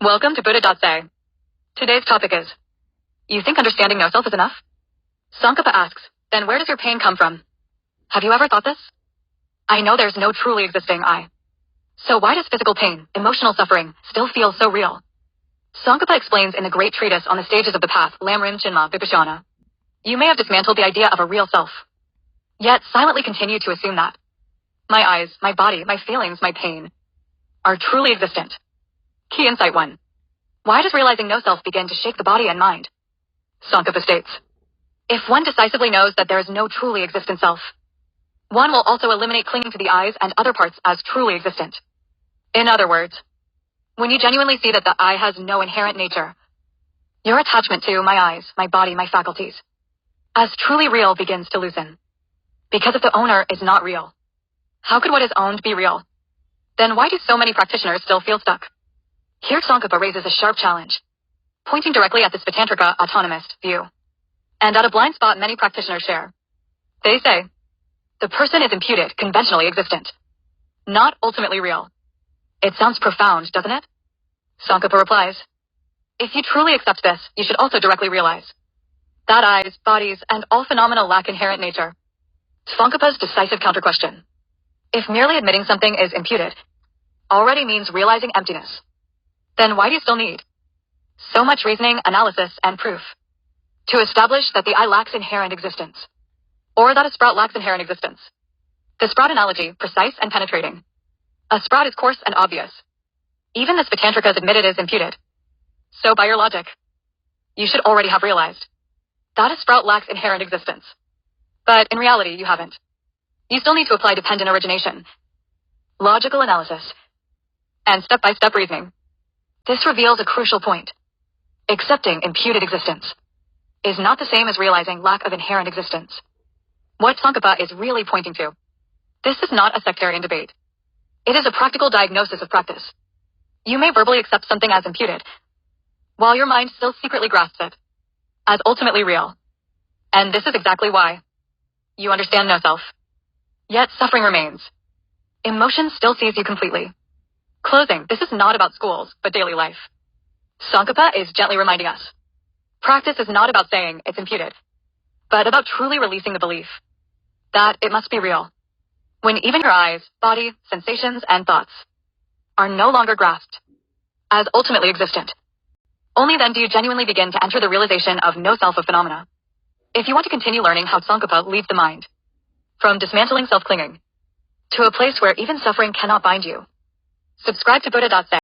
Welcome to Buddha.say. Today's topic is, you think understanding no self is enough? Tsongkhapa asks, then where does your pain come from? Have you ever thought this? I know there's no truly existing I. So why does physical pain, emotional suffering, still feel so real? Tsongkhapa explains in the great treatise on the stages of the path, Lamrim, Chenmo, Vipashyana. You may have dismantled the idea of a real self, yet silently continue to assume that my eyes, my body, my feelings, my pain are truly existent. Key insight 1. Why does realizing no self begin to shake the body and mind? Tsongkhapa states, if one decisively knows that there is no truly existent self, one will also eliminate clinging to the eyes and other parts as truly existent. In other words, when you genuinely see that the I has no inherent nature, your attachment to my eyes, my body, my faculties, as truly real begins to loosen. Because if the owner is not real, how could what is owned be real? Then why do so many practitioners still feel stuck? Here Tsongkhapa raises a sharp challenge, pointing directly at the Vipassana autonomist view, and at a blind spot many practitioners share. They say, the person is imputed, conventionally existent, not ultimately real. It sounds profound, doesn't it? Tsongkhapa replies, if you truly accept this, you should also directly realize that eyes, bodies, and all phenomena lack inherent nature. Tsongkhapa's decisive counter-question, if merely admitting something is imputed, already means realizing emptiness, then why do you still need so much reasoning, analysis, and proof to establish that the I lacks inherent existence, or that a sprout lacks inherent existence? The sprout analogy, precise and penetrating. A sprout is coarse and obvious. Even this Vipassana is admitted as imputed. So by your logic, you should already have realized that a sprout lacks inherent existence. But in reality, you haven't. You still need to apply dependent origination, logical analysis, and step-by-step reasoning. This reveals a crucial point. Accepting imputed existence is not the same as realizing lack of inherent existence. What Tsongkhapa is really pointing to, this is not a sectarian debate. It is a practical diagnosis of practice. You may verbally accept something as imputed, while your mind still secretly grasps it as ultimately real. And this is exactly why you understand no self. Yet suffering remains. Emotion still sees you completely. Closing, this is not about schools, but daily life. Tsongkhapa is gently reminding us, practice is not about saying it's imputed, but about truly releasing the belief that it must be real. When even your eyes, body, sensations, and thoughts are no longer grasped as ultimately existent, only then do you genuinely begin to enter the realization of no self of phenomena. If you want to continue learning how Tsongkhapa leads the mind from dismantling self-clinging to a place where even suffering cannot bind you, subscribe to Buddha.say.